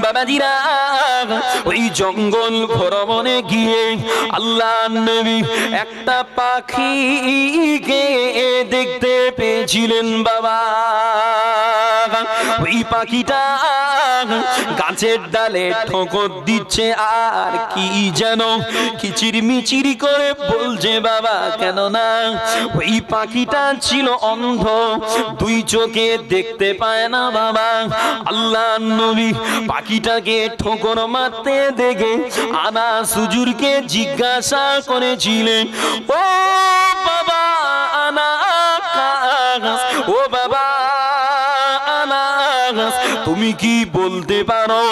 বাবাজিরা ওই জঙ্গল ভ্রমণে গিয়ে আল্লাহর নবী একটা পাখিকে দেখতে পেয়েছিলেন বাবা। ওই পাখিটা গাছের ডালে ঠোকর দিচ্ছে আর কি যেন কিচিরমিচির করে বলছে বাবা। কেননা ওই পাখিটা ছিল অন্ধ, দুই চোখে দেখতে পায় না বাবা। আল্লাহর নবী পাখিটাকে ঠোকর মারতে দেখে আনাস হুজুরকে জিজ্ঞাসা করেছিলেন, ও বাবা আনাস, ও বাবা আনাস, তুমি কি বলতে পারো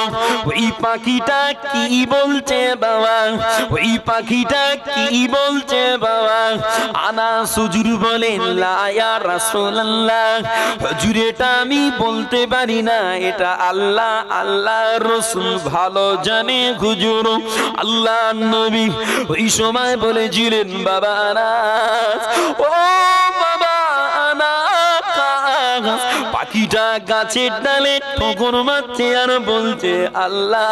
ওই পাখিটা কি বলছে বাবা? ওই পাখিটা কি বলছে বাবা? আনাস হুজুর বলেন, লা ইয়া রাসূলুল্লাহ, হুজুর এটা আমি বলতে পারি না, এটা আল্লাহ আল্লাহর রাসূল ভালো জানে হুজুর। আল্লাহর নবী ওই সময় বলেছিলেন, বাবা আনাস, ও বাবা আনাস, পাখিটা গাছের ডালে ঠোকর মারছে আর বলছে, আল্লাহ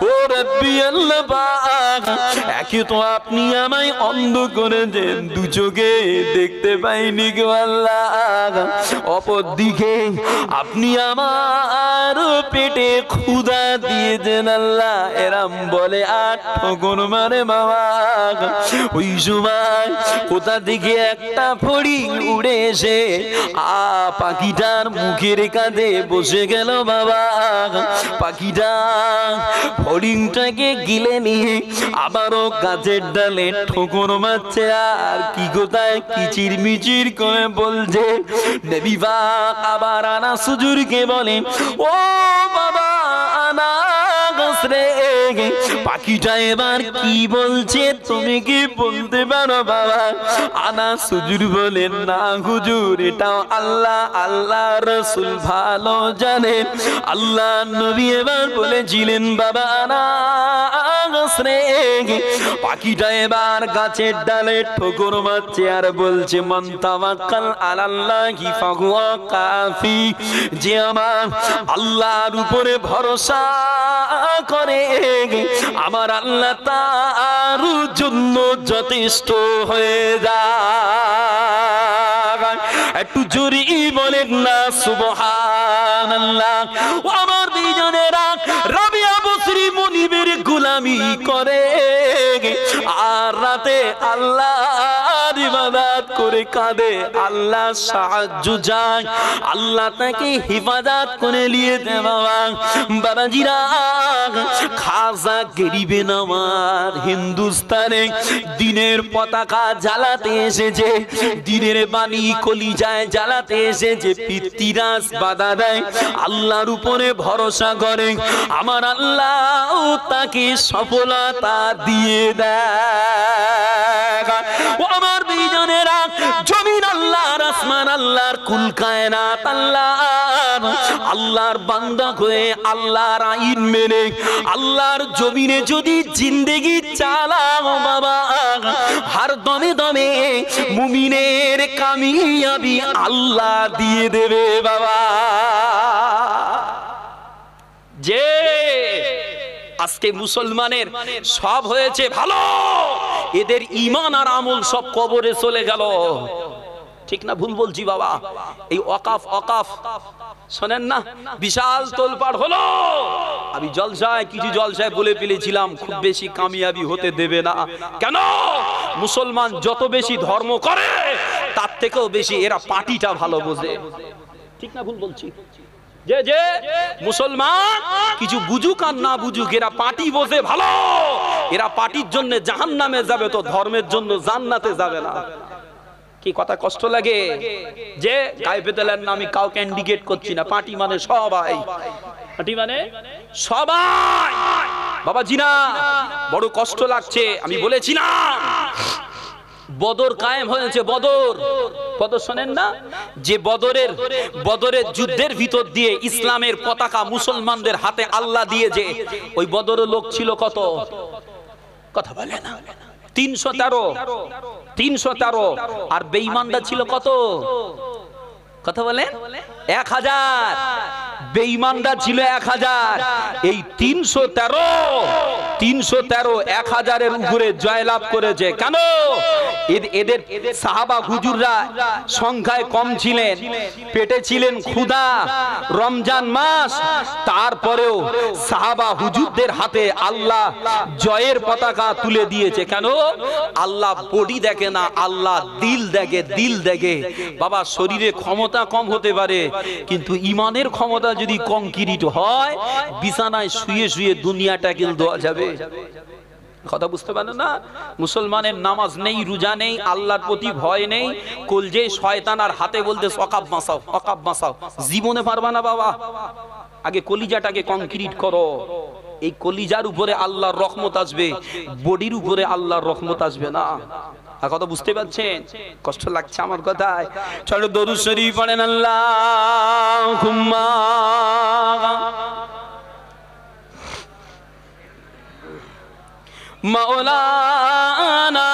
ও রব্বি আল্লাহ পাক, একে তো আপনি আমায় অন্ধ করে দেন, দু চোখে দেখতে পাইনি গো আল্লাহ, অপরদিকে আপনি আমার পেটে ক্ষুধা দিয়ে দেন আল্লাহ। এরাম বলে আর ঠোকর মারে বাবা। ওই সময় কোথা থেকে একটা ফড়িং উড়ে এসে পাখিটার মুখের কাঁধে বসে গেল বাবা। পাখিটা ফড়িংটাকে গিলে নিয়ে আবারও গাছের ডালে ঠোকর মারছে আর কি কোথায় কিচির মিচির করে বলছে। নবী পাক আবার আনাস হুজুরকে বলে, ও বাবা আনাস রে, পাখিটা এবার কি বলছে তুমি কি বলতে পারো বাবা? আনাস হুজুর বলেন, না হুজুর, এটাও আল্লাহ আল্লাহ রাসূল ভালো জানেন। আল্লাহ নবী এবার বলেছিলেন, বাবা আনাস রে, পাখিটা এবার গাছের ডালে ঠোকর মারছে আর বলছে, মান তাওয়াক্কাল আলাল্লাহি ফাহুয়া কাফি, যে আমার আল্লাহর উপরে ভরসা করে আমার আল্লাহ তার জন্য যথেষ্ট হয়ে যায়। একটু জোরে বলেন না সুবহানাল্লাহ। ও আমার দুইজনেরা রাবিয়া বসরি মুনিবের গোলামি করে আর রাতে আল্লাহর ইবাদত করে কাঁদে, আল্লাহ সাহায্য চায়, আল্লাহ তাকে হিফাজত করে নিয়ে দে বাবা। বাবাজিরা, খাজা গরিবে নওয়াজ হিন্দুস্তানে দিনের পতাকা জ্বালাতে এসেছে, দিনের বাণী কলিজায় জ্বালাতে এসেছে। পিতৃরাজ বাধা দেয়, আল্লাহর উপরে ভরসা করে, আমার আল্লাহ তাকে সফলতা দিয়ে দেয়। ও আমার দুইজনেরা, জমিন আল্লাহর, আসমান আল্লাহর, কুল কায়নাত আল্লাহর, আল্লাহর বান্দা হয়ে আল্লাহর আইন মেনে আল্লাহর জমিনে যদি জিন্দেগি চালাও বাবা, হার দমে দমে মুমিনের কামিয়াবি আল্লাহ দিয়ে দেবে বাবা। যে আজকে মুসলমানের সব হয়েছে ভালো, এদের ঈমান আর আমল সব কবরে চলে গেল। ঠিক না ভুল বলছি বাবা? এই ওয়াকাফ ওয়াকাফ শোনেন না, বিশাল তোলপাড় হলো। আমি জলসায় কিছু জলসায় বলে ফেলেছিলাম খুব বেশি কামিয়াবি হতে দেবে না। কেন? মুসলমান যত বেশি ধর্ম করে তার থেকেও বেশি এরা পার্টিটা ভালো বোঝে। ঠিক না ভুল বলছি? যে যে মুসলমান কিছু বুঝুক আর না বুঝুক, এরা পার্টি বোঝে ভালো। এরা পার্টির জন্য জাহান্নামে যাবে, তো ধর্মের জন্য জান্নাতে যাবে না। কি কথা কষ্ট লাগে? যে গায়ে পেতেলেন না, আমি কাউকে ইন্ডিকেট করছি না, পার্টি মানে সবাই, পার্টি মানে সবাই বাবা জিনা। বড় কষ্ট লাগছে। আমি বলেছিলাম বদর কায়েম হয়েছে, বদর বদর শোনেন না? যে বদরের যুদ্ধের ভিতর দিয়ে ইসলামের পতাকা মুসলমানদের হাতে আল্লাহ দিয়েছে। ওই বদরের লোক ছিল কত? কথা বলে না, 313। আর বেঈমানরা ছিল কত? কথা বলে 1000। বেঈমানরা ছিল 1000, এই 313 1000-এর উপরে জয়লাভ করেছে। কেন? এদের সাহাবা হুজুররা সংখ্যায় কম ছিলেন, পেটে ছিলেন ক্ষুধা, রমজান মাস, তারপরেও সাহাবা হুজুরদের হাতে আল্লাহ জয়ের পতাকা তুলে দিয়েছে। কেন? আল্লাহ বডি দেখে না, আল্লাহ দিল দেখে, দিল দেখে। বাবা, শরীরে ক্ষমতা কম হতে পারে, কিন্তু ইমানের ক্ষমতা যদি কংক্রিট হয়, বিছানায় শুয়ে শুয়ে দুনিয়াটা কিন্তু দেওয়া যাবে। কথা বুঝতে পারেন না? মুসলমানের নামাজ নেই, রোজা নেই, আল্লাহর প্রতি ভয় নেই, কলজে শয়তান আর হাতে বলতে অকাব বাঁচাও, অকাব বাঁচাও, জীবনে পারবা না বাবা। আগে কলিজাটাকে কংক্রিট করো, এই কলিজার উপরে আল্লাহর রহমত আসবে, বডির উপরে আল্লাহর রহমত আসবে না। আর কথা বুঝতে পারছেন? কষ্ট লাগছে আমার কথায়? চলো দরুদ শরীফ পড়েন। আল্লাহুম্মা মাওলানা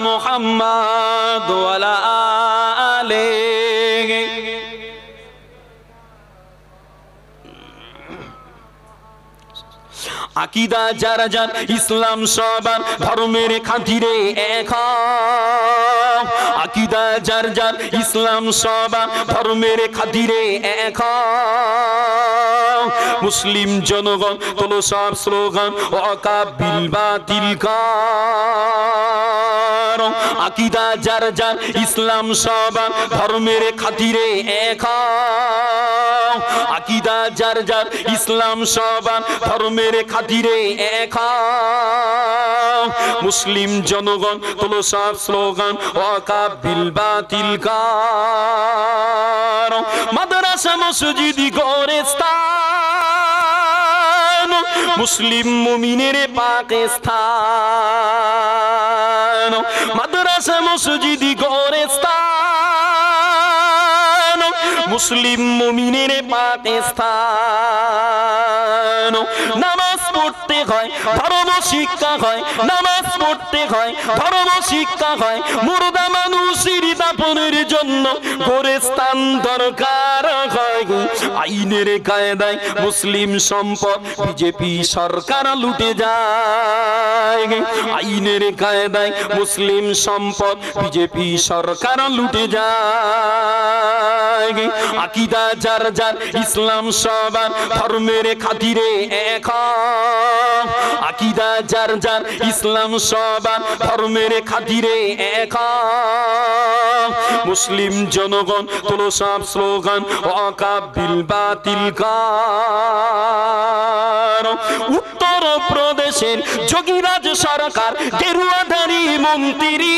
মুহাম্মদ ওয়ালা আলিহি। আকিদা যারা যার, ইসলাম সবার, ধর্মের খাতিরে এক। আকিদা যার যার, ইসলাম সবার, ধর্মের খাতিরে এক। মুসলিম জনগণ তোলো সব স্লোগান, ওয়াকাবিল বাতিল কর। আকিদা যার যার, ইসলাম সবার, ধর্মের খাতিরে এক। আকিদা যার যার, ইসলাম সবার, ধর্মের খাতিরে এক। মুসলিম জনগণ তোলো সব স্লোগান, ওয়াকাবিল বাতিল কর। মাদ্রাসা মসজিদ গোরস্থান, মুসলিম মুমিনের পাকিস্তান। মাদ্রাসা মসজিদ গোরস্থান, মুসলিম মুমিনের পাকিস্তান। নামাজ পড়তে হয়, ধর্ম শিক্ষা হয়, নামাজ পড়তে হয়, ধর্ম শিক্ষা হয়। মুর্দা মানুষের দাফনের জন্য গোরস্থান দরকার হয়। আইনের কায়দায় মুসলিম সম্পদ বিজেপি সরকার লুটে যায়। আইনের কায়দায় মুসলিম সম্পদ বিজেপি সরকার লুটে যায়। আকিদা যার যার, ইসলাম সবার, ধর্মের খাতিরে এক। আকিদা যার যার, ইসলাম সবার, ধর্মের খাতিরে এক। মুসলিম জনগণ তোলো সব স্লোগান, ওয়াকাবিল বাতিল কর। উত্তর প্রদেশের যোগীরাজ সরকার গেরুয়াধারী মন্ত্রী।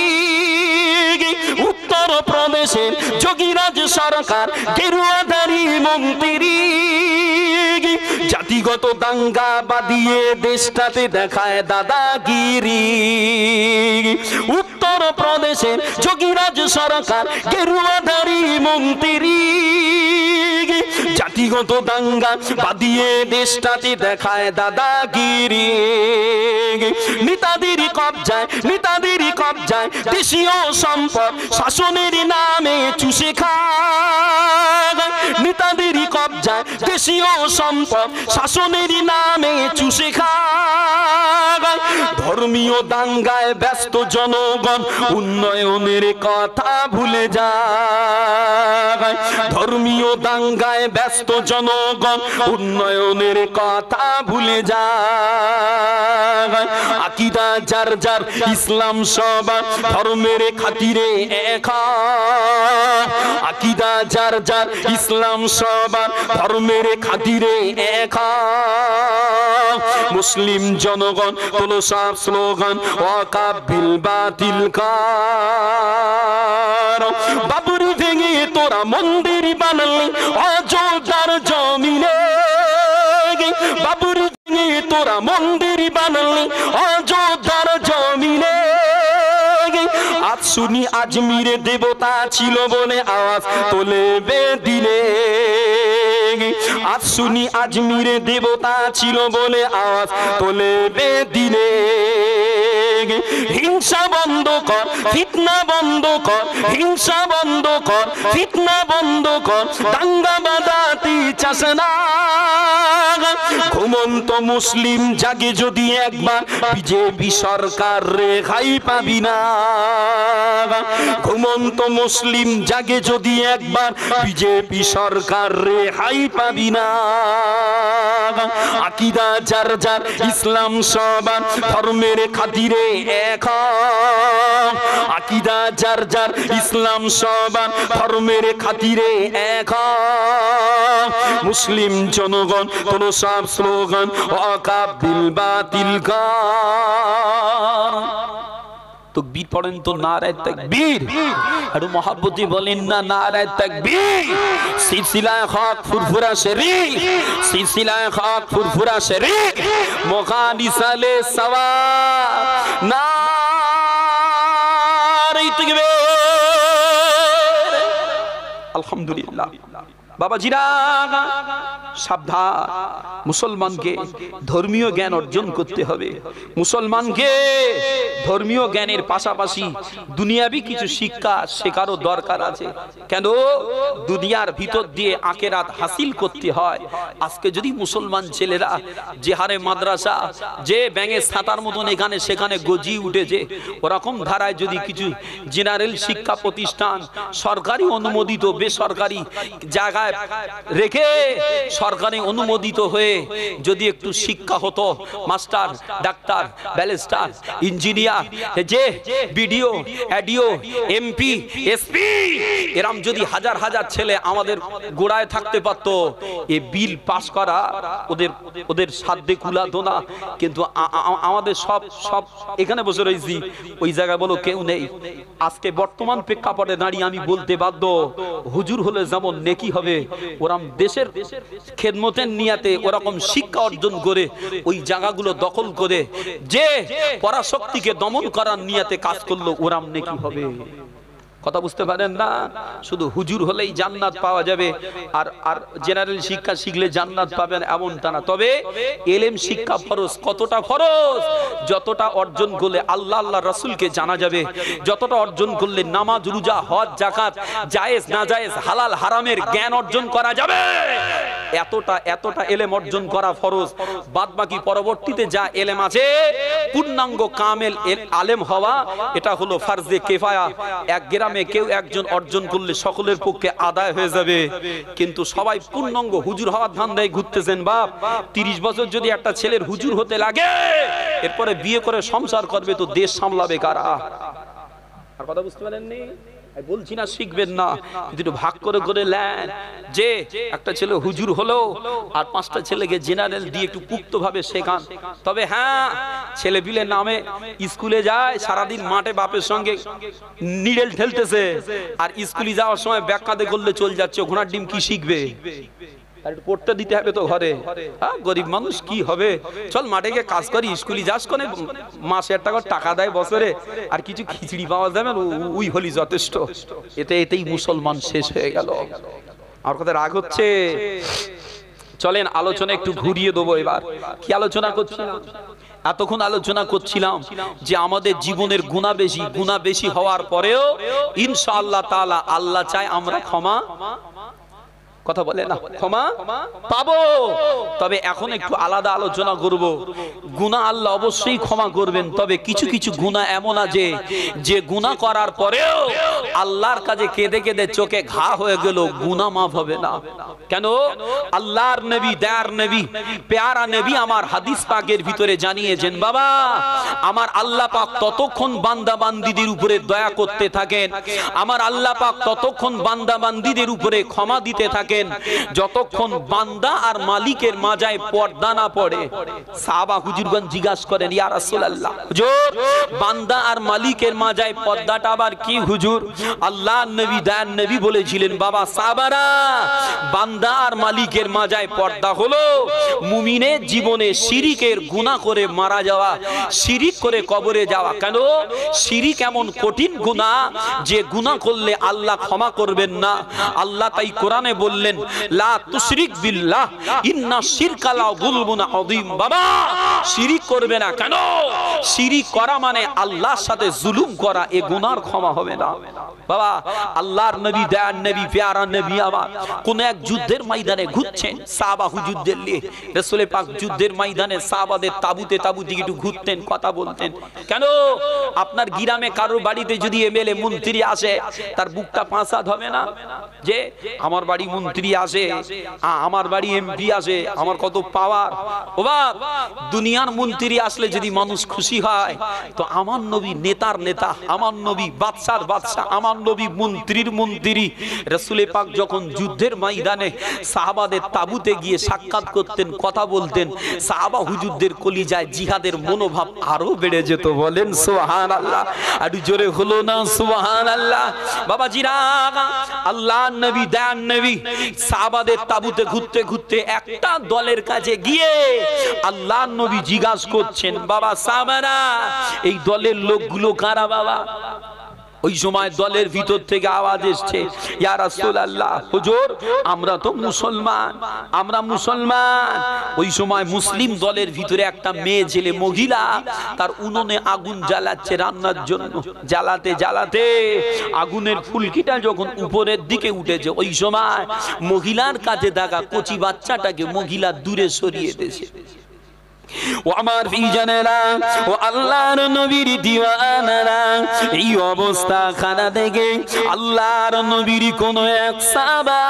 উত্তর প্রদেশের যোগীরাজ সরকার গেরুয়াধারী মন্ত্রী। জাতিগত দাঙ্গা বাদিয়ে দেশটাতে দেখায় দাদাগিরি। উত্তর প্রদেশের যোগীরাজ সরকার গেরুয়াধারী মন্ত্রী। জাতিগত দাঙ্গা বাদিয়ে দেশটাতে দেখায় দাদাগিরি। নেতাদের কবজায়, নেতাদের কবজায় দেশীয় সম্পদ শাসনের নামে চুষে খায়। নেতাদের কবজায় দেশীয় সম্পদ শাসনের নামে চুষে খায়। ধর্মীয় দাঙ্গায় ব্যস্ত জনগণ উন্নয়নের কথা ভুলে যায়। ধর্মীয় দাঙ্গায় ব্যস্ত জনগণ উন্নয়নের কথা ভুলে যায়। আকিদা যার যার, ইসলাম সবার, ধর্মের খাতিরে এক। আকিদা যার যার, ইসলাম সবার, ধর্মের খাতিরে এক। মুসলিম জনগণ তোলো সব স্লোগান, ওয়াকাবিল বাতিল কর। বাবরি ভেঙে তোরা মন্দির বানালি অযোধ্যার জমিনে। বাবরি ভেঙে তোরা মন্দির বানালি অযোধ্যার জমিনে। আজ শুনি আজমিরে দেবতা ছিল বলে আওয়াজ তোলে বেদিনে। আজ শুনি আজমিরে দেবতা ছিল বলে আওয়াজ তোলে বেদিনে। হিংসা বন্ধ কর, ফিতনা বন্ধ কর, হিংসা বন্ধ কর, ফিতনা বন্ধ কর, দাঙ্গা বাঁধাতে চাস না। ঘুমন্ত মুসলিম জাগে যদি একবার, বিজেপি সরকার রেহাই পাবি না। ঘুমন্ত মুসলিম জাগে যদি একবার, বিজেপি সরকার রেহাই পাবি না। আকিদা যার যার, ইসলাম সবার, ধর্মের খাতিরে এক। আকিদা যার যার, ইসলাম সবার, ধর্মের খাতিরে এক। মুসলিম জনগণ কোন সব স্লোগান ওয়াকাবিল বাতিল কর। তাকবীর পড়েন তো, নারায়ে তাকবীর। আর মহব্বতে বলেন না নারায়ে তাকবীর। সিলসিলায়ে হক ফুরফুরা শরীফ, সিলসিলায়ে হক ফুরফুরা শরীফ, মুখানিসালে সওয়া নারায়ে তাকবীর। আলহামদুলিল্লাহ। বাবাজিরা সাবধান, মুসলমানকে ধর্মীয় জ্ঞান অর্জন করতে হবে। মুসলমানকে ধর্মীয় জ্ঞানের পাশাপাশি দুনিয়াবি কিছু শিক্ষা শেখারও দরকার আছে। কেন? দুনিয়ার ভিতর দিয়ে আখিরাত হাসিল করতে হয়। আজকে যদি মুসলমান ছেলেরা যে হারে মাদ্রাসা, যে ব্যাঙের ছাতার মতন এখানে সেখানে গজিয়ে উঠেছে, ওরকম ধারায় যদি কিছু জেনারেল শিক্ষা প্রতিষ্ঠান সরকারি অনুমোদিত বেসরকারি জায়গায় রেখে সরকারি অনুমোদিত হয়ে যদি একটু শিক্ষা হতো, মাস্টার, ডাক্তার, ব্যারিস্টার, ইঞ্জিনিয়ার, যে বিডিও, এডিও, এমপি, এসপি, এরম যদি হাজার হাজার ছেলে আমাদের গোড়ায় থাকতে পারতো, এই বিল পাস করা ওদের সাধ্যে কুলাতো না। কিন্তু আমাদের সব এখানে বসে রয়েছি, ওই জায়গায় বলো কেউ নেই। আজকে বর্তমান প্রেক্ষাপটে দাঁড়িয়ে আমি বলতে বাধ্য, হুজুর হলে যেমন নেকি হবে, ওরকম দেশের খেদমতের নিয়াতে ওরকম শিক্ষা অর্জন করে ওই জায়গাগুলো দখল করে যে পরাশক্তিকে দমন করার নিয়াতে কাজ করলো, ওরকম নেকি হবে। কথা বুঝতে পারেন না? শুধু হুজুর হলেই জান্নাত পাওয়া যাবে আর জেনারেল শিক্ষা শিখলে জান্নাত পাবেন এমনটা না। তবে এলেম শিক্ষা ফরজ। কতটা ফরজ? যতটা অর্জন করলে আল্লাহ আল্লাহ রাসূলকে জানা যাবে, যতটা অর্জন করলে নামাজ, রোজা, হজ, যাকাত, জায়েজ না জায়েজ, হালাল হারামের জ্ঞান অর্জন করা যাবে, এতটা এলেম অর্জন করা ফরজ। বাদ বাকি পরবর্তীতে যা এলেম আছে, পূর্ণাঙ্গ কামেল আলেম হওয়া, এটা হলো ফারজে কিফায়া। এক গ্রামে কেউ একজন অর্জন করলে সকলের পক্ষে আদায় হয়ে যাবে। কিন্তু সবাই পূর্ণাঙ্গ হুজুর হওয়ার ধান্দায় ঘুরতেছেন। বাপ, 30 বছর যদি একটা ছেলের হুজুর হতে লাগে, এরপরে বিয়ে করে সংসার করবে, তো দেশ সামলাবে কারা? আর কথা বুঝতে পারেননি? বলছি না শিখবেন না, কিন্তু ভাগ করে করে নেন। যে একটা ছেলে হুজুর হলো আর 5টা ছেলেকে জেনারেল দিয়ে একটু পুক্ত ভাবে শেখান। তবে হ্যাঁ, ছেলে পিলে নামে স্কুলে যায়, সারাদিন মাঠে বাপের সঙ্গে নিডেল ঠেলতেছে, আর স্কুলে যাওয়ার সময় ব্যাগ কাঁধে করলে চল যাচ্ছে, ঘোড়ার ডিম কি শিখবে? পড়তে দিতে হবে তো ঘরে। গরিব মানুষ কি হবে? চল মাঠে গিয়ে কাজ করি, স্কুলে যাস কোনে, মাসে 1 টাকা দেয় বছরে, আর কিছু খিচড়ি পাওয়া যাবে, ওই হলি যথেষ্ট। এতেই মুসলমান শেষ হয়ে গেল। আমার কথা রাগ হচ্ছে? চলেন আলোচনা একটু ঘুরিয়ে দেবো। এবার কি আলোচনা করছিলাম? এতক্ষণ আলোচনা করছিলাম যে আমাদের জীবনের গুনাহ বেশি হওয়ার পরেও ইনশাআল্লাহ তাআলা আল্লাহ চায় আমরা ক্ষমা, কথা বলে না, ক্ষমা পাবো। তবে এখন একটু আলাদা আলোচনা করব। গুনাহ আল্লাহ অবশ্যই ক্ষমা করবেন, তবে কিছু কিছু গুনাহ এমন আছে যে গুনাহ করার পরেও আল্লাহর কাছে কেঁদে কেঁদে চোখে ঘা হয়ে গেল, গুনাহ মাফ হবে না। কেন? আল্লাহর নবী, দয়ার নবী, পেয়ারা নবী আমার হাদিস পাকের ভিতরে জানিয়েছেন, বাবা আমার আল্লাহ পাক ততক্ষণ বান্দা বান্দীদের উপরে দয়া করতে থাকেন, আমার আল্লাহ পাক ততক্ষণ বান্দা বান্দীদের উপরে ক্ষমা দিতে থাকেন যতক্ষণ বান্দা আর মালিকের মাঝায় পর্দা না পড়ে। সাহাবা হুজুরগণ জিজ্ঞাসা করেন, ইয়া রাসূলুল্লাহ, হুজুর বান্দা আর মালিকের মাঝায় পর্দাটা আবার কি হুজুর? আল্লাহর নবী, দয়ার নবী বলেছিলেন, বাবা সাহাবারা, বান্দা আর মালিকের মাঝায় পর্দা হলো মুমিনের জীবনে শিরিকের গুনাহ করে মারা যাওয়া, শিরিক করে কবরে যাওয়া। কেন? শিরিক এমন কঠিন গুনাহ যে গুনাহ করলে আল্লাহ ক্ষমা করবেন না। আল্লাহ তাই কোরআনে বললেন, বললেন লা তুশরিক বিল্লাহ ইন্না শিরকা লা যুলমুন আযীম। বাবা শিরিক করবে না। কেন? শিরিক করা মানে আল্লাহর সাথে জুলুম করা, এ গুনার ক্ষমা হবে না। বাবা আল্লাহর নবী, দয়ার নবী, প্যারা নবী আমার কোন এক যুদ্ধের ময়দানে ঘুরছেন সাহাবা হুজুরদের নিয়ে। রাসূল পাক যুদ্ধের ময়দানে সাহাবাদের তাবুতে একটু ঘুরতেন, কথা বলতেন। কেন? আপনার গ্রামে কারোর বাড়িতে যদি এমএলএ মন্ত্রী আসে তার বুকটা পাঁচাত হবে না যে আমার বাড়ি মন্ত্রী আসে, আমার বাড়ি এমপি আসে, আমার কত পাওয়ার। ও বাপ, দুনিয়ার মন্ত্রী আসলে যদি মানুষ খুশি হয় তো আমার নবী নেতার নেতা, আমার নবী বাদশার বাদশা, আমার নবী মন্ত্রীর মন্ত্রী। রাসূল পাক যখন যুদ্ধের ময়দানে সাহাবাদের তাবুতে গিয়ে সাক্ষাৎ করতেন, কথা বলতেন, সাহাবা হুজুরদের কলিজায় জিহাদের মনোভাব আরো বেড়ে যেত। বলেন সুবহানাল্লাহ। আর জোরে হলো না সুবহানাল্লাহ। বাবাজিরা, আল্লাহর নবী, দয়ার নবী সাহাবাদের তাবুতে ঘুরতে ঘুরতে একটা দলের কাছে গিয়ে আল্লাহর নবী জিজ্ঞাসা করছেন, বাবা সাহাবারা এই দলের লোকগুলো কারা বাবা? ওই সময় দলের ভিতর থেকে আওয়াজ এসছে, ইয়া রাসূলুল্লাহ, হুজুর আমরা তো মুসলমান, আমরা মুসলমান। ওই সময় মুসলিম দলের ভিতরে একটা মেয়ে ছেলে মহিলা তার উনুনে আগুন জ্বালাচ্ছে রান্নার জন্য। জ্বালাতে জ্বালাতে আগুনের ফুলকিটা যখন উপরের দিকে উঠেছে, ওই সময় মহিলার কাছে থাকা কচি বাচ্চাটাকে মহিলা দূরে সরিয়ে দিয়েছে। ও আমার ফিজানেরা, ও আল্লাহর নবীর দিওয়ানারা, এই অবস্থা খানা দেখে আল্লাহর নবীর কোন এক সাহাবা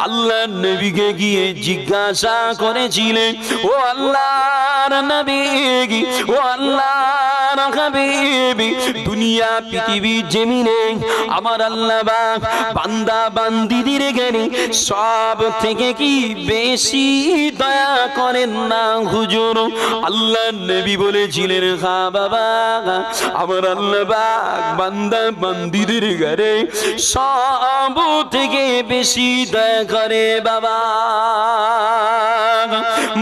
আল্লাহর নবীকে গিয়ে জিজ্ঞাসা করেছিলেন, ও আল্লাহর নবী, ও আল্লাহর হাবিব, দুনিয়া পৃথিবীর জমিনে আমার আল্লাহ পাক বান্দা বান্দিদের জ্ঞানী সব থেকে কি বেশি দয়া করেন না হুজুর? আল্লাহ নবী বলেছিলেন, হ্যাঁ বাবা, আমার আল্লাহ পাক বান্দা বান্দিদের ঘরে সব থেকে বেশি দয়া করে বাবা।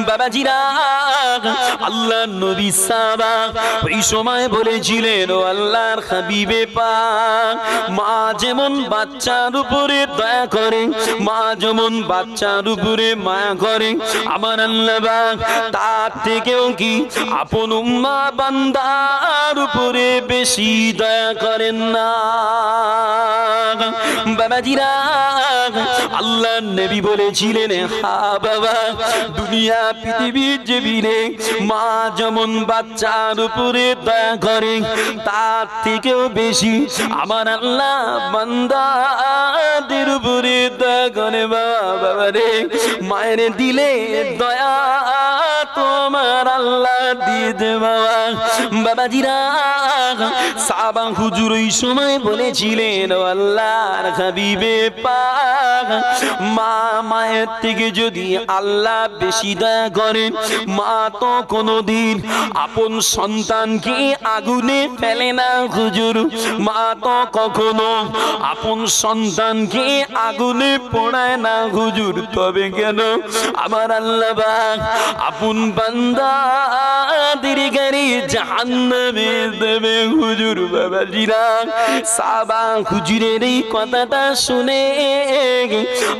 বাবাজিরা, আল্লাহ নবী সাহাবা ওই সময় বলেছিলেন, ও আল্লাহর হাবিবে পাক, মা যেমন বাচ্চার উপরে দয়া করে, মা যেমন বাচ্চার উপরে মায়া করে, আমার আল্লাহ পাক তার থেকেও কি আপন উম্মা বান্দার উপরে বেশি দয়া করেন না? বাবাজিরা, আল্লাহ নবী বলেছিলেন, হ্যাঁ বাবা, দুনিয়া পৃথিবীর জমিনে মা যেমন বাচ্চার উপরে দয়া করে তার থেকেও বেশি আমার আল্লাহ বান্দাদের উপরে দয়া করে। বাবা রে, মায়ের দিলে দয়া তোমার আল্লাহ দিয়ে দে বাবা। বাবাজিরা, সাহাবা হুজুর ওই সময় বলেছিলেন, ও আল্লাহর হাবিবে পাক, মা মায়ের থেকে যদি আল্লাহ বেশি দয়া করেন, মা তো কোনোদিন আপন সন্তানকে আগুনে ফেলে না হুজুর, মা তো কখনো আপন সন্তানকে আগুনে পোড়ায় না হুজুর। তবে কেন আমার আল্লাহ পাক আপন বান্দাদের গাড়ি জাহান্নামে দেবে হুজুর? বাবাজিরা, সাহাবা হুজুরের এই কথাটা শুনে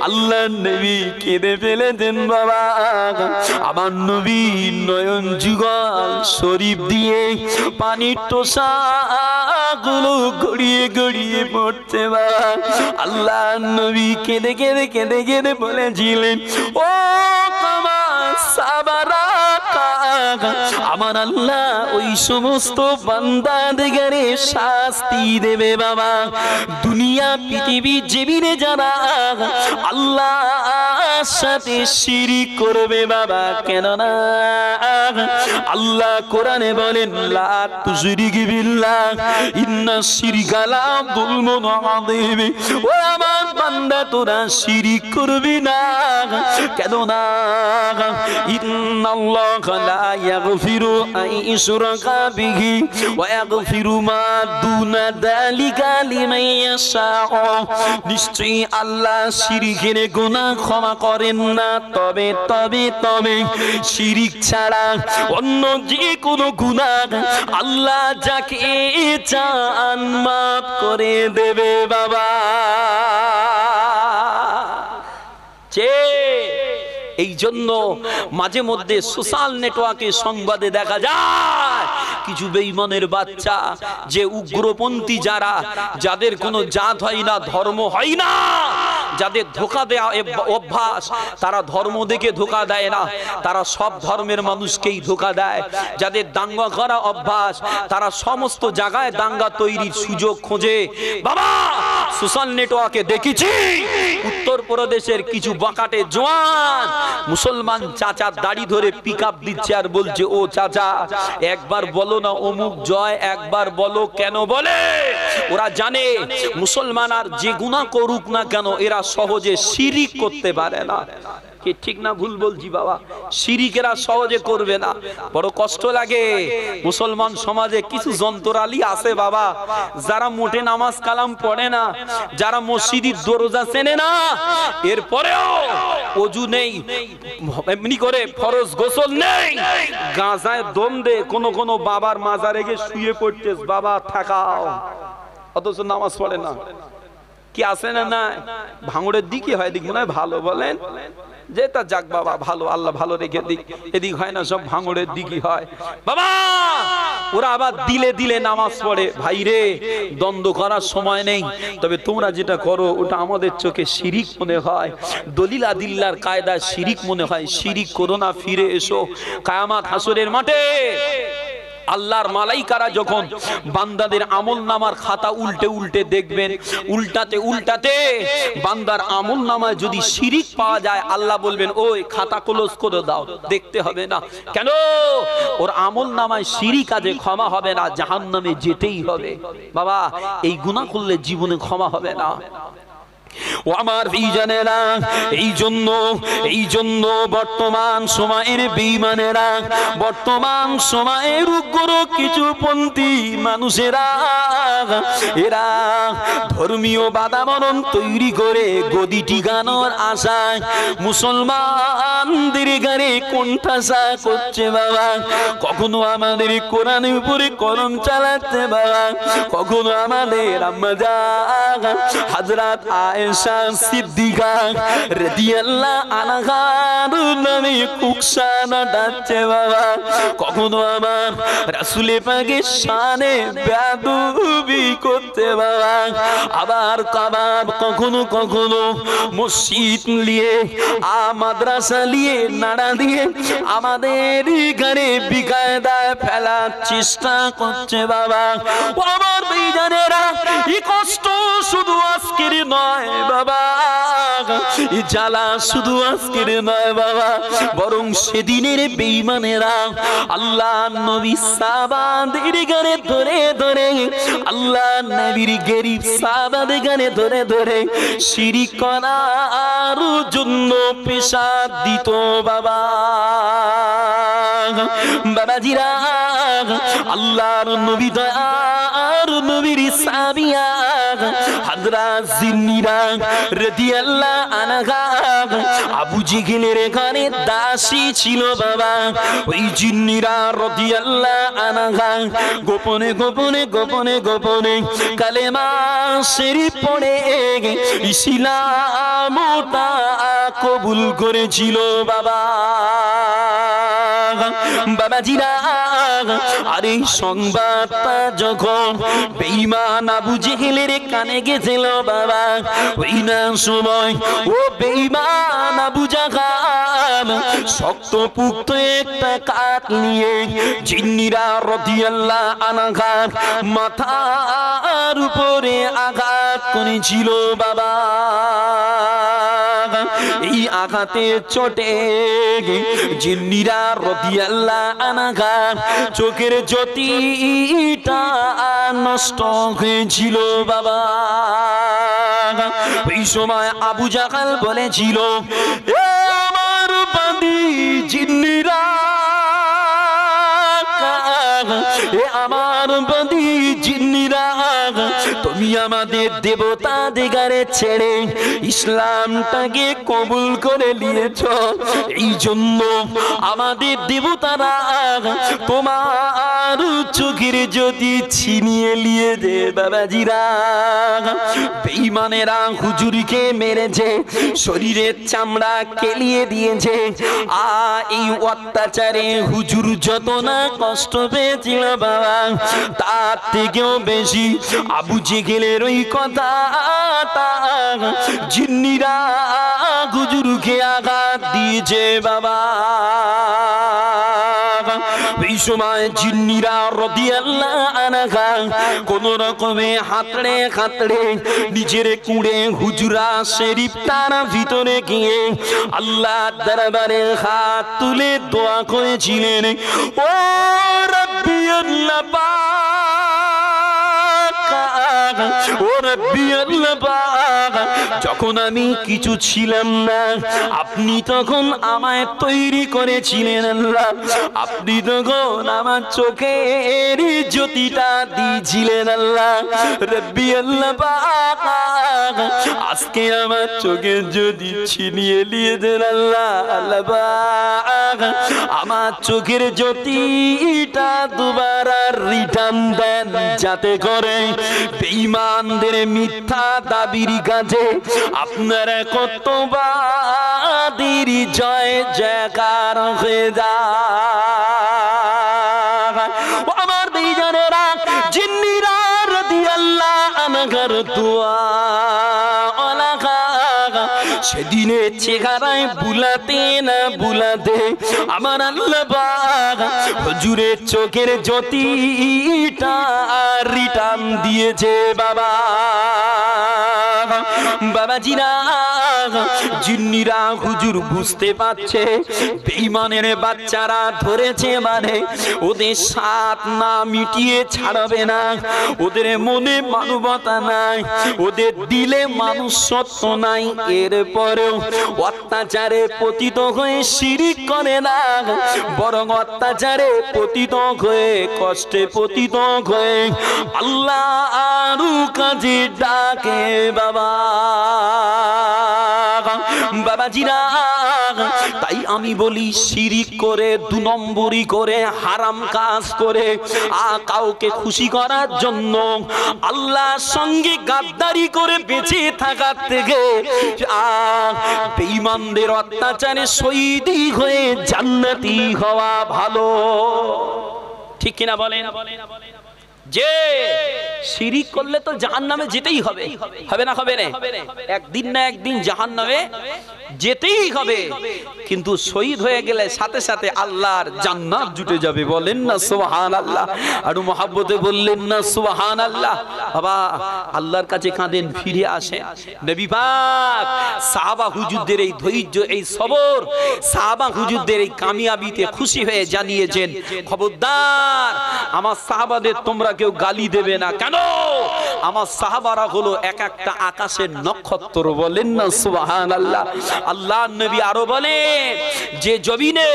আল্লাহ নবী কেঁদে ফেলেছেন বাবা। আমার নবী নয়ন যুগল শরীফ দিয়ে পানির টোসা গুলো গড়িয়ে গড়িয়ে পড়ছে বাবা। আল্লাহ নবী কেঁদে কেঁদে কেঁদে কেঁদে বলেছিলেন, ও তোমার সাহাবারা, আমার আল্লাহ ওই সমস্ত বান্দাদের শাস্তি দেবে বাবা। দুনিয়া পৃথিবীর জমিনে যারা আল্লাহর সাথে শিরক করবে বাবা, কেননা আল্লাহ কোরআনে বলেন, লা তুশরিক বিল্লাহ ইন্না শিরকা লা যুলমুন আযীম। ও আমার বান্দা, তোরা শিরক করবি না, কেননা ইন্নাল্লাহা লা ইয়াগফিরু আন ইউশরাকা বিহি ওয়া ইয়াগফিরু মা দুনা যালিকা লিমান ইয়াশা। নিশ্চয়ই আল্লাহ শিরকের গুনাহ ক্ষমা করেন না, তবে তবে তবে শিরক ছাড়া অন্য যে কোনো গুনাহ আল্লাহ যাকে চান মাফ করে দেবে বাবা। এই জন্য মাঝে মধ্যে সোশ্যাল নেটওয়ার্কে সংবাদে দেখা যায় কিছু বেঈমানের বাচ্চা, যে উগ্রপন্থী যারা, যাদের কোনো জাত হয় না, ধর্ম হয় না, যাদের ধোঁকা দেয়া অভ্যাস, তারা ধর্ম দেখে ধোঁকা দেয় না, তারা সব ধর্মের মানুষকেই ধোঁকা দেয়। যাদের দাঙ্গা করা অভ্যাস, তারা সমস্ত জায়গায় দাঙ্গা তৈরির সুযোগ খোঁজে। বাবা সোশ্যাল নেটওয়ার্কে দেখেছি উত্তরপ্রদেশের কিছু বাকাটে জওয়ান মুসলমান চাচার দাড়ি ধরে পিকআপ দিচ্ছে আর বলছে, ও চাচা একবার বলো না অমুক জয়, একবার বলো। কেন বলে? ওরা জানে মুসলমান আর যে গুনাহ করুক না কেন এরা সহজে শিরিক করতে পারে না। কি ঠিক না ভুল বলছি বাবা? শিরিকেরা সহজে করবে না। বড় কষ্ট লাগে। মুসলমান সমাজে কিছু যন্ত্রালি আছে বাবা, যারা মোটে নামাজ কালাম পড়ে না, যারা মসজিদের দরজা চেনে না, এরপরেও ওযু নেই, এমনি করে ফরজ গোসল নেই, গাঁজায় দম দে, কোন কোন বাবার মাজারে গিয়ে শুয়ে পড়তেছ, বাবা থাকাও, অথচ নামাজ পড়ে না। কি আছে না? না ভাঙড়ের দিকে হয়, দিক মনে হয় ভালো বলেন, যেটা যাক বাবা ভালো, আল্লাহ ভালো রেখে দিক। এদিক হয় না, সব ভাঙড়ের দিকই হয় বাবা। ওরা আবার দিলে দিলে নামাজ পড়ে। ভাই রে, দ্বন্দ্ব করার সময় নেই, তবে তোমরা যেটা করো ওটা আমাদের চোখে শিরিক মনে হয়, দলিল আদিল্লার কায়দায় শিরিক মনে হয়। শিরিক করো না, ফিরে এসো। কিয়ামত হাসরের মাঠে আল্লাহর মালাইকারা যখন বান্দাদের আমলনামার খাতা উল্টে উল্টে দেখবেন, উল্টাতে উল্টাতে বান্দার আমলনামায় যদি শিরিক পাওয়া যায়, আল্লাহ বলবেন ওই খাতা ক্লোজ করে দাও, দেখতে হবে না। কেন? ওর আমলনামায় শিরিক আছে, ক্ষমা হবে না, জাহান্নামে যেতেই হবে। বাবা এই গুনাহ করলে জীবনে ক্ষমা হবে না। ও আমার ভাইজানেরা, এই জন্য বর্তমান সময়ের বেঈমানেরা, বর্তমান সময়ের উগ্র কিছু পন্থী মানুষেরা, এরা ধর্মীয় বাতাবরণ তৈরি করে গদি টিকানোর আশায় মুসলমানদের গায়ে কোণঠাসা করছে বাবা। কখনো আমাদের কোরআনের উপরে কলম চালাচ্ছে বাবা, কখনো আমাদের আম্মা জান হযরত আয়েশা সিদ্দিকা রাদিয়াল্লাহু আনহার নামে কুকসানা ডাকছে বাবা। কখনো আমার রাসূল পাকের শানে বেয়াদবি করতে বাবা। আবার কাবাব কখনো কখনো মসজিদ নিয়ে মাদ্রাসা নিয়ে নাড়া দিয়ে আমাদের ঘরে বিকায়দায় ফেলার চেষ্টা করছে বাবা। ও আমার ভাইজানেরা, এই কষ্ট শুধু আজকের নয় বাবা, এই জ্বালা শুধু আজকের নয় বাবা, বরং সেদিনের বেঈমানেরা আল্লাহ নবী সাহাবাদের গানে ধরে ধরে, আল্লাহ নবীর গরীব সাহাবাদের গানে ধরে ধরে শিরিক করার জন্য পেশা দিত বাবা। বাবাজিরা, আল্লাহর নবী দয়ার নবীর সাহাবিয়া হযরত জিন্নিরা রাদিয়াল্লাহু আনহা আবু জেহেলের ঘরে দাসী ছিল বাবা। ওই জিন্নিরা রাদিয়াল্লাহু আনহা গোপনে গোপনে গোপনে গোপনে কালেমা শরীফ পড়ে ইসলামটা কবুল করেছিল বাবা। বাবাজিরা, আর এই সংবাদটা যখন বেঈমান আবু জেহেলের কানে গেছিল বাবা, ওই না সময় ও বেঈমান আবু জাহাল শক্ত পুক্ত একটা কাঠ নিয়ে জিন্নিরা রাদিয়াল্লাহু আনহার মাথার উপরে আঘাত করেছিল বাবা। এই আঘাতের চোটে জিন্নিরা রাদিয়াল্লাহু আনহা চোখের জ্যোতিটা নষ্ট হয়েছিল বাবা। ওই সময় আবু জাহাল বলেছিল, এ আমার বান্দি জিন্নিরা, এ আমার বান্দি জিন্নিরা, তুমি তুই আমাদের দেবতা দিগারে ছেড়ে ইসলামটাকে কবুল করে নিয়েছ, এই জন্য আমাদের দেবতারা তোমার চোখের জ্যোতি ছিনিয়ে নিয়ে দে। বাবাজিরা, বেঈমানেরা হুজুরকে মেরেছে, শরীরের চামড়া কেলিয়ে দিয়েছে। এই অত্যাচারে হুজুর যত না কষ্ট পেয়েছিল বাবা, তার থেকেও বেশি আবু জেহেলের ওই কথাটা জিন্নিরা হুজুরকে আঘাত দিয়েছে বাবা। এই সময় জিন্নিরা রাদিয়াল্লাহু আনহা কোন রকমে হাতড়ে হাতড়ে নিজের কুড়ে হুজরা শরীফ তার ভিতরে গিয়ে আল্লাহর দরবারে হাত তুলে দোয়া করেছিলেন, ও রব্বি আল্লাহ পাক, ও রব্বি আল্লাহ পাক, যখন আমি কিছু ছিলাম না আপনি তখন আমায় তৈরি করেছিলেন আল্লাহ, আপনি তখন আমার চোখের জ্যোতিটা দিয়েছিলেন আল্লাহ। রব্বি আল্লাহ পাক, আজকে আমার চোখের জ্যোতি ছিনিয়ে নিয়ে দেন আল্লাহ। আল্লাহ পাক, আমার চোখের জ্যোতিটা দুবারা রিটার্ন দেন, যাতে করে বেঈমানদের মিথ্যা দাবির কাছে আপনারা কতবাদের জয় জয়কার হয়ে যায়। আমার বেঈমানেরা জিন্নিরা রাদিয়াল্লাহু আনহার দোয়া সেদিনের চেহারায় বুলাতে না বুলাতে আমার আল্লাহ পাক হুজুরের চোখের জ্যোতিটা রিটার্ন দিয়েছে বাবা। বাবাজিরা, জিন্নিরা হুজুর বুঝতে পারছে বেঈমানের বাচ্চারা ধরেছে মানে ওদের সাথ না মিটিয়ে ছাড়বে না, ওদের মনে মানবতা নাই, ওদের দিলে মানুষত্ব নাই। এরপরেও অত্যাচারে পতিত হয়ে শিরিক করে না, বরং অত্যাচারে পতিত হয়ে কষ্টে পতিত হয়ে আল্লাহ আরো কাজে ডাকে বাবা। বাবাজিরা, তাই আমি বলি শিরিক করে, দু নম্বরি করে, হারাম কাজ করে কাউকে খুশি করার জন্য আল্লাহর সঙ্গে গাদ্দারি করে বেঁচে থাকার থেকে বেঈমানদের অত্যাচারে শহীদি হয়ে জান্নাতি হওয়া ভালো। ঠিক কিনা বলেন? যে শিরিক করলে তো জাহান্নামে যেতেই হবে, হবে না? হবে না? একদিন না একদিন জাহান্নামে যেতেই হবে, কিন্তু শহীদ হয়ে গেলে সাথে সাথে আল্লাহর জান্নাত জুটে যাবে। বলেন না সুবহানাল্লাহ? আর মুহাব্বতে বললেন না সুবহানাল্লাহ? বাবা, আল্লাহর কাছে কাঁদেন, ফিরে আসেন। নবী পাক সাহাবা হুজুরদের এই ধৈর্য, এই সবর, সাহাবা হুজুরদের এই কামিয়াবিতে খুশি হয়ে জানিয়েছেন, খবরদার আমার সাহাবাদের তোমরা কেউ গালি দেবে না। কেন? আমার সাহাবারা হলো এক একটা আকাশের নক্ষত্র। বলেন না সুবহানাল্লাহ? আল্লাহর নবী আরো বলেন যে জমিনে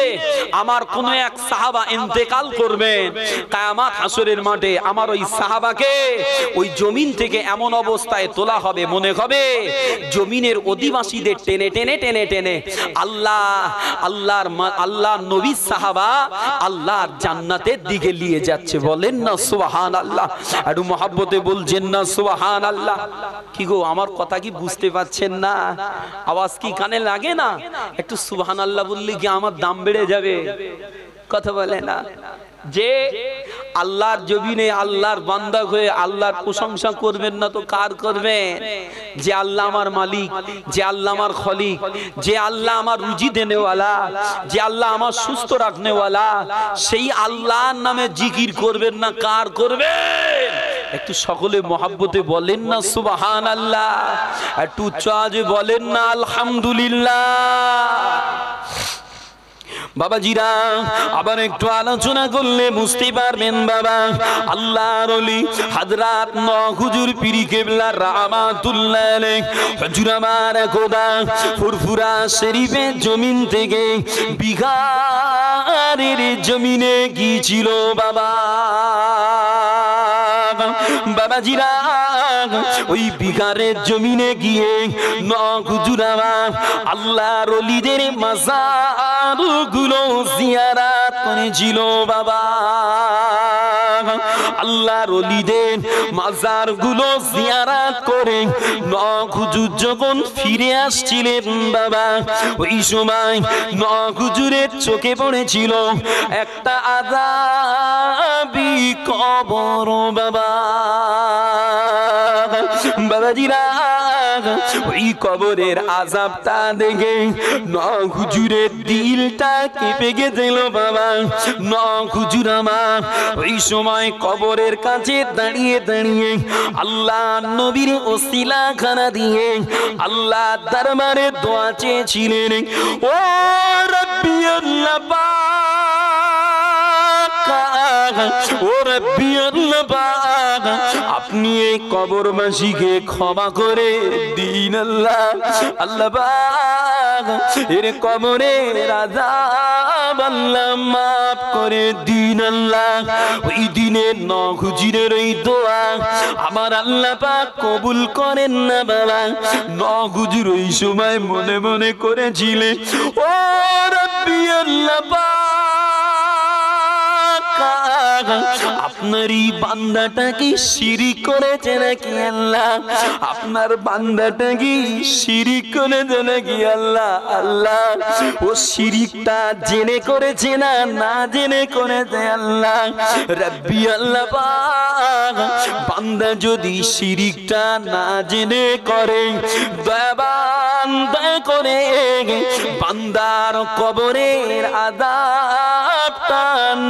আমার কোন এক সাহাবা ইন্তেকাল করবেন, কিয়ামত হাসরের মাঠে আমার ওই সাহাবাকে ওই জমিন থেকে এমন অবস্থায় তোলা হবে, মনে হবে জমিনের অধিবাসীদের টেনে টেনে টেনে টেনে আল্লাহর নবীর সাহাবা আল্লাহর জান্নাতের দিকে নিয়ে যাচ্ছে। বলেন না সুবহানাল্লাহ? আর মুহাব্বতে বলছেন না সুবহানাল্লাহ? কি গো, আমার কথা কি বুঝতে পাচ্ছেন না? আওয়াজ কি কানে লাগে না? একটু সুবহানাল্লাহ বললে কি আমার দাম বেড়ে যাবে? কথা বলে না? যে আল্লাহর জমিনে আল্লাহর বান্দা হয়ে আল্লাহর প্রশংসা করবেন না তো কার করবেন? যে আল্লাহ আমার মালিক, যে আল্লাহ আমার খলিক, যে আল্লাহ আমার রুজি দেনেওয়ালা, যে আল্লাহ আমার সুস্থ রাখনেওয়ালা, সেই আল্লাহর নামে জিকির করবেন না কার করবেন? একটু সকলে মহাব্বতে বলেন না সুবহানাল্লাহ? একটু উচ্চাজে বলেন না আলহামদুলিল্লাহ? বাবাজিরা, আবার একটু আলোচনা করলে বুঝতে পারবেন বাবা, আল্লাহর ওলি হযরত হুজুর পীর কেবলা রাহমাতুল্লাহ আলাইহি হুজুর আমার খোদা ফুরফুরা শরীফের জমিন থেকে বিহারের জমিনে গিয়েছিল বাবা। বাবাজিরা ওই বিহারের জমিনে গিয়ে নখ হুজুর আমার আল্লাহর ওলিদের মাজার গুলো জিয়ারত করেছিল বাবা। আল্লাহর ওলিদের মাজার গুলো জিয়ারত করে নখ হুজুর যখন ফিরে আসছিলেন বাবা, ওই সময় নখ হুজুরের চোখে পড়েছিল একটা আযাবী কবর বাবা। বাবাজিরা ওই কবরের আযাবটা দেখে নখ হুজুরের দিলটা কেঁপে গেছিল বাবা। নখ হুজুর আমার ওই সময় কবরের কাছে দাঁড়িয়ে দাঁড়িয়ে আল্লাহ নবীর ওসিলা খানা দিয়ে আল্লাহ দরবারে দোয়া চেয়েছিলেন, ও রব্বি আল্লাহ পাক, ও রব্বি আল্লাহ পাক, আপনি এই কবরবাসীকে ক্ষমা করে দিন আল্লাহ। আল্লাহ পাক এর কবরের আযাব আল্লাহ মাফ করে দিন আল্লাহ। ওই দিনের নখ হুজুরের ওই দোয়া আমার আল্লাহ পাক কবুল করেন না বাবা। নখ হুজুর ওই সময় মনে মনে করেছিলেন, ও রব্বি আল্লাহ পাক, আপনার এই বান্দাটা কি শিরিক করেছে নাকি আল্লাহ? আপনার বান্দাটা কি শিরিক করেছে নাকি আল্লাহ? আল্লাহ ও শিরিকটা জেনে করেছে না না জেনে করেছে আল্লাহ? রব্বি আল্লাহ পাক, বান্দা যদি শিরিকটা না জেনে করে দয়াবান দয়া করে বান্দার কবরের আযাবটা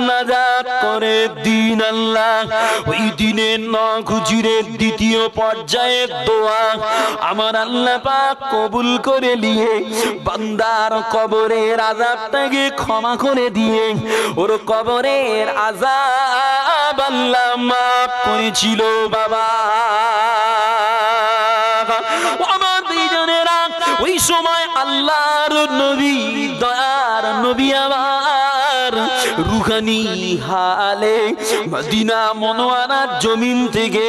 নাজাত করে দিন আল্লাহ। ওই দিনের নখ হুজুরের দ্বিতীয় পর্যায়ের দোয়া আমার আল্লাহ পাক কবুল করে নিয়ে বান্দার কবরের আযাবটাকে ক্ষমা করে দিয়ে ওর কবরের আযাব আল্লাহ মাফ করেছিল বাবা। আমার দুইজনেরা ওই সময় আল্লাহর নবী দয়ার নবী আমার রুহানি হালে মদিনা মুনওয়ারার জমিন থেকে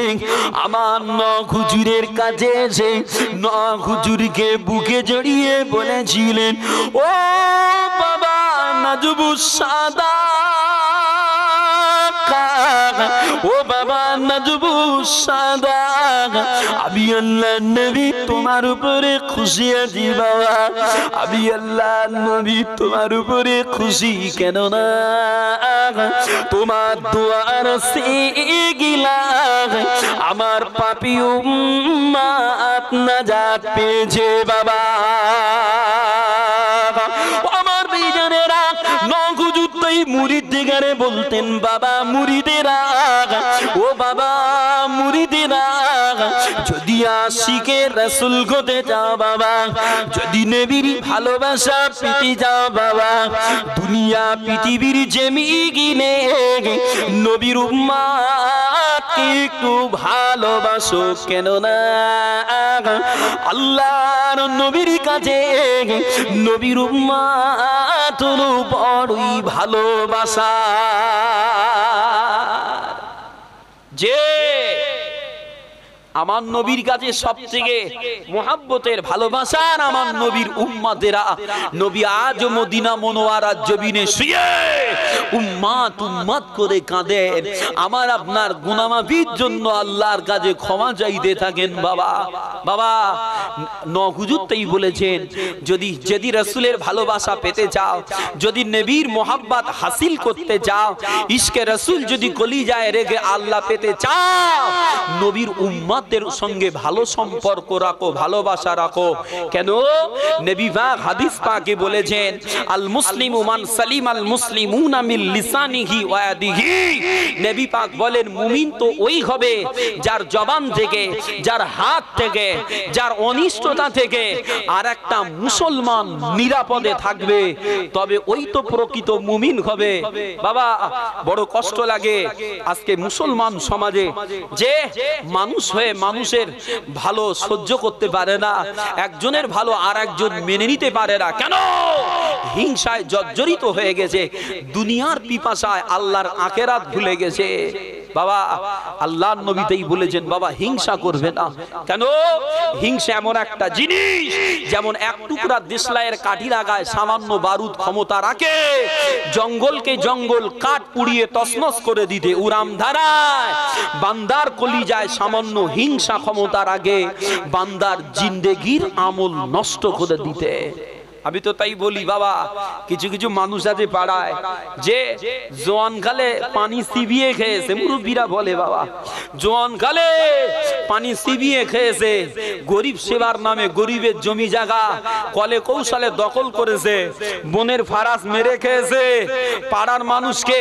আমার নখ হুজুরের কাছে এসে নখ হুজুরকে বুকে জড়িয়ে বলেছিলেন, ও বাবা নাজবুস সাদাক, ও বাবা নাজবুস সাদাক, আমি আল্লাহর নবী তোমার উপরে খুশি আছি বাবা। আমি আল্লাহর নবী তোমার উপরে খুশি, কেন না তোমার দোয়ার সিগিলা আমার পাপী উম্মত নাজাত পেয়েছে বাবা। আমার দুইজনেরা নখ হুজুর তাই মুরিদ দিগারে বলতেন, বাবা মুরিদেরা, ও বাবা মুরিদেরা, যদি আশিকে রাসূল হতে চাও বাবা, যদি নবীর ভালোবাসা পেতে যাও বাবা, দুনিয়া পৃথিবীর জমিনে নবীর উম্মতকে একটু ভালোবাসো, কেন না আল্লাহর নবীর কাছে নবীর উম্মত হলো বড়ই ভালোবাসা। যে আমার নবীর কাছে সবথেকে মুহাব্বতের ভালোবাসার আমার নবীর উম্মতেরা, নবী আজ মদিনা মুনওয়ারার জমিনে শুয়ে উম্মত উম্মত করে কাঁদেন, আমার আপনার গুনাহ মাফির জন্য আল্লাহর কাছে ক্ষমা চাইতে থাকেন বাবা। বাবা নখ হুজুর তাই বলেছেন, যদি রাসূলের ভালোবাসা পেতে চাও, যদি নবীর মোহাব্বত হাসিল করতে চাও, ইশকে রাসূল যদি কলিজায় রেখে আল্লাহ পেতে চাও, নবীর উম্মত সঙ্গে ভালো সম্পর্ক রাখো, ভালোবাসা রাখো। কেন নবী পাক হাদিস পাকে বলেছেন, আল মুসলিমু মান সালিম আল মুসলিমুনা মিন লিসানিহি ওয়া ইয়াদিহি। নবী পাক বলেন মুমিন তো ওই হবে যার জবান থেকে, যার হাত থেকে, যার অনিষ্টতা থেকে আর একটা মুসলমান নিরাপদে থাকবে, তবে ওই তো প্রকৃত মুমিন হবে। বাবা বড় কষ্ট লাগে আজকে মুসলমান সমাজে যে মানুষ হয়ে মানুষের ভালো সহ্য করতে পারে না, একজনের ভালো আর একজন মেনে নিতে পারে না। কেন? হিংসায় জর্জরিত হয়ে গেছে, দুনিয়ার পিপাসায় আল্লাহর আখিরাত ভুলে গেছে। বাবা আল্লাহর নবীতেই বলেছেন বাবা হিংসা করবে না। কেন? হিংসা এমন একটা জিনিস যেমন এক টুকরা দেশলাইয়ের কাঠি লাগায় সামান্য বারুদ ক্ষমতা রাখে জঙ্গলকে জঙ্গল কাঠ পুড়িয়ে তছনছ করে দিতে উড়াম ধারায়, বান্দার কলিজায় সামান্য হিংসা ক্ষমতার আগে বান্দার জিন্দেগির আমল নষ্ট করে দিতে। আমি তো তাই বলি বাবা, কিছু কিছু মানুষ আছে পাড়ায় যে জোয়ানকালে পানি চিবিয়ে খেয়েছে, মুরব্বীরা বলে বাবা জোয়ানকালে পানি চিবিয়ে খেয়েছে, গরিব সেবার নামে গরিবের জমি জায়গা কলে কৌশলে দখল করেছে, বনের ফারাস মেরে খেয়েছে, পাড়ার মানুষকে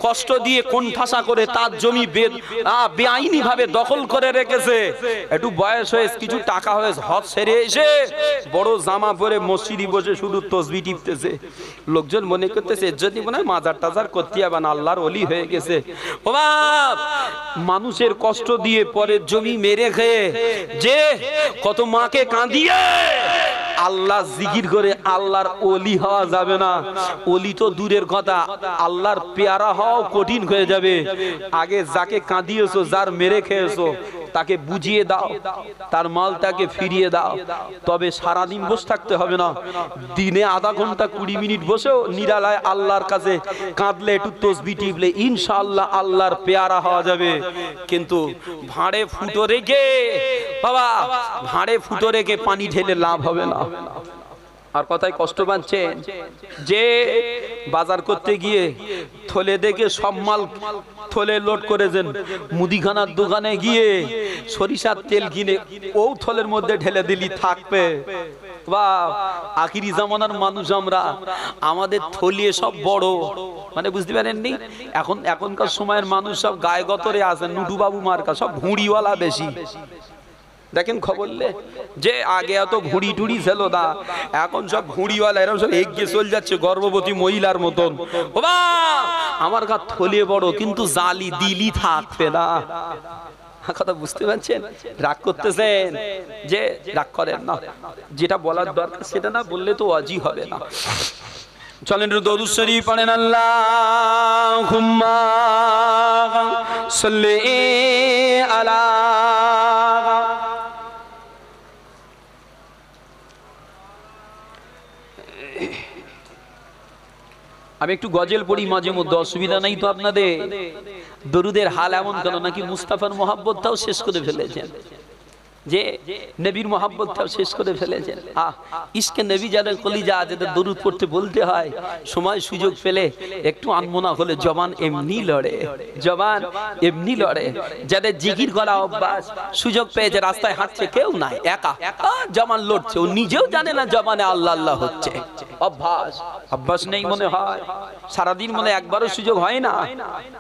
কষ্ট দিয়ে কোণঠাসা করে তার জমি বেআইনি ভাবে দখল করে রেখেছে। একটু বয়স হয়েছে, কিছু টাকা হয়েছে, হজ সেরে এসে বড় জামা পরে মসজিদে বসে শুধু তসবিহ টিপতেছে। লোকজন মনে করতেছে যদি মনে হয় মাজার টাজার করতে হবে না, আল্লাহর ওলি হয়ে গেছে। ও বাপ, মানুষের কষ্ট দিয়ে পরের জমি মেরে খেয়ে যে কত মাকে কাঁদিয়ে আল্লাহ জিকির করে আল্লাহর ওলি হওয়া যাবে না। ওলি তো দূরের কথা, আল্লাহর পেয়ারা হওয়াও কঠিন হয়ে যাবে। আগে যাকে কাঁদিয়েছো, যার মেরে খেয়েছো, তাকে বুঝিয়ে দাও, তার মাল তাকে ফিরিয়ে দাও, তবে সারাদিন বসে থাকতে হবে না। দিনে আধা ঘন্টা 20 মিনিট বসেও নিরালায় আল্লাহর কাছে কাঁদলে, একটু তসবিহ টিপলে ইনশাআল্লাহ আল্লাহর পেয়ারা হওয়া যাবে। কিন্তু ভাঁড়ে ফুটো রেখে বাবা, ভাঁড়ে ফুটো রেখে পানি ঢেলে লাভ হবে না। আর কথায় কষ্ট পাচ্ছেন যে বাজার করতে গিয়ে থলে দেখে সব মাল থলে লোড করেছেন, মুদিখানার দোকানে গিয়ে সরিষার তেল কিনে ও থলের মধ্যে ঢেলে দিলি থাকবে। বা আখিরি জামানার মানুষ আমরা, আমাদের থলিয়ে সব বড়, মানে বুঝতে পারেননি। এখনকার সময়ের মানুষ সব গায়ে গতরে আছে, নুডু বাবু মার্কা, সব ভুঁড়িওয়ালা বেশি। দেখেন খবরলে যে আগে এত ভুঁড়ি টুড়ি ছিল না, এখন সব ভুঁড়িওয়ালা এরকম সব এগিয়ে চলে যাচ্ছে গর্ভবতী মহিলার মতন। ও বা আমার গা থলিয়ে বড় কিন্তু জালি দিলি থাকবে না। কথা বুঝতে পারছেন? রাগ করতেছেন যে রাগ করেন না, যেটা বলার দরকার সেটা না বললে তো ওয়াজি হবে না। চলেন দরুদ শরীফ পড়েন, আল্লাহুম্মা সাল্লি আলা। আমি একটু গজল পড়ি মাঝে মধ্যে, অসুবিধা নাই তো আপনাদের? দরুদের হাল এমন কেন নাকি মুস্তাফার মোহাব্বতটাও শেষ করে ফেলেছেন, যে নবীর মোহাব্বতটাও শেষ করে ফেলেছেন। ইশকে নবী যাদের কলিজা যাদের দরুদ পড়তে বলতে হয়, সময় সুযোগ পেলে একটু আনমনা হলে জবান এমনি লড়ে, জবান এমনি লড়ে। যাদের জিকির করা অভ্যাস, সুযোগ পেয়েছে রাস্তায় হাঁটছে, কেউ নাই, একা জবান লড়ছে, ও নিজেও জানে না জবানে আল্লাহ আল্লাহ হচ্ছে। অভ্যাস নেই মনে হয়, সারাদিন মনে একবারও সুযোগ হয় না।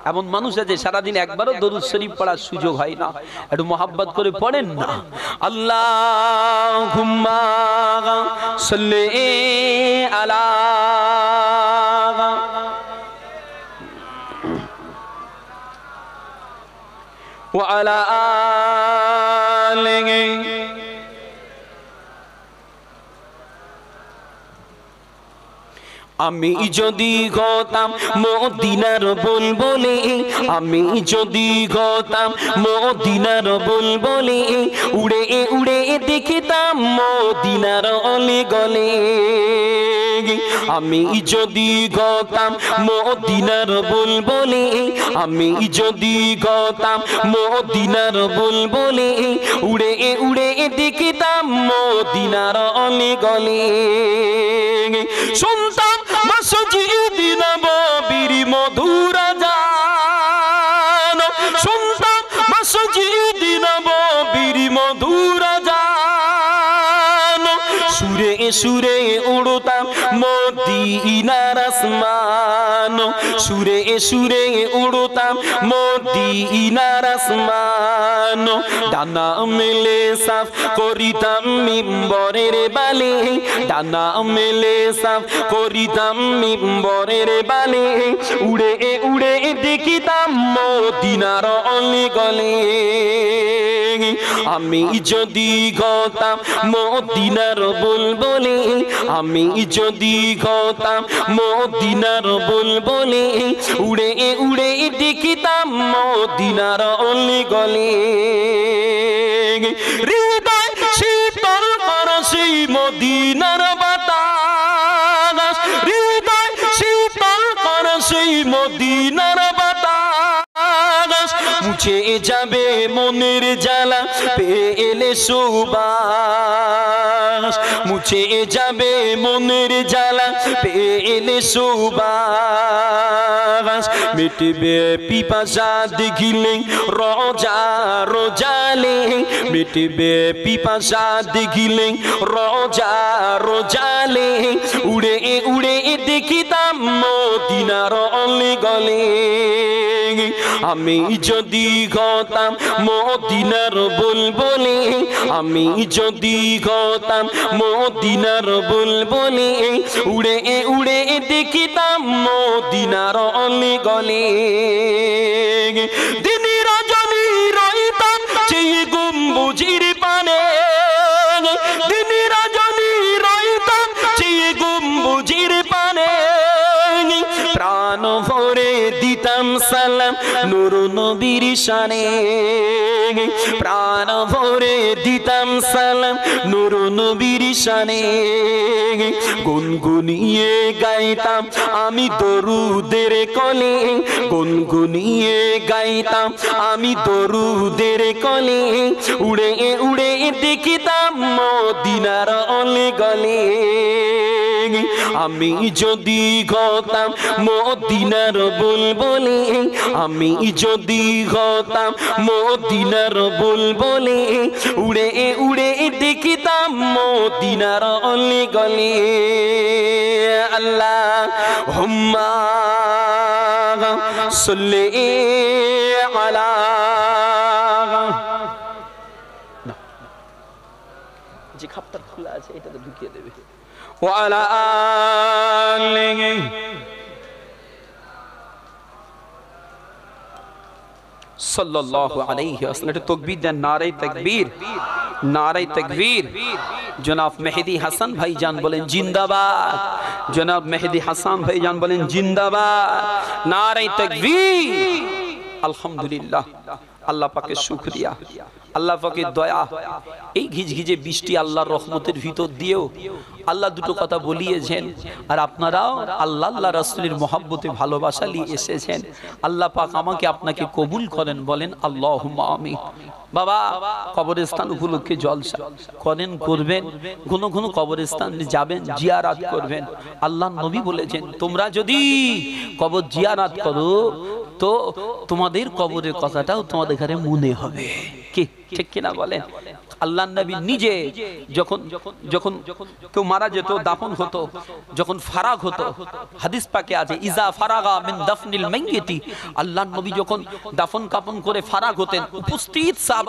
এমন মানুষ আছে সারাদিন একবারও দরুদ শরীফ পড়ার সুযোগ হয় না। একটু মোহাব্বত করে পড়েন না, আল্লাহুম্মা সাল্লি আলা ওয়া আলা আলিহি। আমি যদি হতাম মদিনার বুলবুলি, আমি যদি হতাম মদিনার বুলবুলি, উড়ে উড়ে দেখিতাম মদিনার অলি গলি। আমি যদি হতাম মদিনার বুলবুলি, আমি যদি হতাম মদিনার বুলবুলি, উড়ে উড়ে দেখিতাম মদিনার অলি গলি। শুনতাম মসজিদ নববীর মধুর আযান, শুনতাম মসজিদ নববীর মধুর আযান, সুরে সুরে উড়তাম মদিনার আসমান, সুরে সুরে উড়তাম মদিনার আসমান। ডানা মেলে সাফ করিতাম মিম্বরের বালি, ডানা মেলে সাফ করিতাম মিম্বরের বালি, উড়ে উড়ে দেখিতাম মদিনার অলি গলি। আমি যদি হতাম মদিনার বুলবুলি, আমি যদি হতাম মদিনার বুলবুলি, বুলবুলি উড়ে উড়ে দেখিতাম মদিনার অলি গলি হৃদয় শীতল কর সেই মদিনার বাতাস হৃদয় শীতল কর সেই মদিনার বাতাস মুছে যাবে মনের জ্বালা পেলে সুবাস মুছে যাবে মনের জ্বালা পেলে সুবাস মিটবে পিপাসা দেখিলে রোজা রোজালে মিটবে পিপাসা দেখিলে রোজা রোজালে উড়ে উড়ে দেখিতাম মদিনার অলি গলি আমি যদি হতাম মদিনার বুলবুলি আমি যদি হতাম মদিনার বুলবুলি উড়ে উড়ে দেখিতাম মদিনার অলি গলি দিনে রজনী রইতাম সেই গম্বুজের পানে দিনে রজনী রইতাম সেই গম্বুজের পানে প্রাণ ভরে দিতাম সালাম নূর নবীর শানে প্রাণ ভরে দিতাম সালাম নূর নবীর শানে গুনগুনিয়ে গাইতাম আমি দরুদের কলে গুনগুনিয়ে গাইতাম আমি দরুদের কলে উড়ে উড়ে দেখিতাম মদিনার অলি গলি আমি যদি হতাম মদিনার বুলবুলি আমি যদি হতাম মদিনার বুলবুলি উড়ে উড়ে দেখিতাম মদিনার অলি গলি আল্লাহুম্মা সাল্লি আলা যে খাপটা খোলা আছে এটাতে ঢুকিয়ে দেবে وعلى آله সাল্লাল্লাহু আলাইহি ওয়াসাল্লাম একটু তাকবীর দেন নারে তাকবীর জনাব মেহেদী হাসান ভাইজান বলেন জিন্দাবাদ জনাব মেহেদী হাসান ভাইজান বলেন জিন্দাবাদ নারে তাকবীর আলহামদুলিল্লাহ আল্লাহ পাকের শুকরিয়া আল্লাহ পাকের দয়া এই ঘিজঘিজে বৃষ্টি আল্লাহর রহমতের ভিতর দিয়েও আল্লাহ দুটো কথা বলিয়েছেন আর আপনারাও আল্লাহ রাসূলের মহব্বতে ভালোবাসা নিয়ে এসেছেন আল্লাহ পাক আমাকে আপনাকে কবুল করেন বলেন আল্লাহুম্মা আমিন বাবা কবরস্থান উপলক্ষে জলসা করেন করবেন ঘন ঘন কবরস্থান যাবেন জিয়ারত করবেন আল্লাহর নবী বলেছেন তোমরা যদি কবর জিয়ারত করো তো তোমাদের কবরের কথাটাও তোমাদের ঘরে মনে হবে কি ঠিক কিনা বলেন আল্লাহর নবী নিজে যখন যখন কেউ মারা যেত দাফন হতো যখন ফারাগ হতো হাদিস পাকে আছে ইজা ফারাগা মিন দাফনিল মাইয়িতি আল্লাহর নবী যখন দাফন কাফন করে ফারাগ হতেন উপস্থিত সাহাবা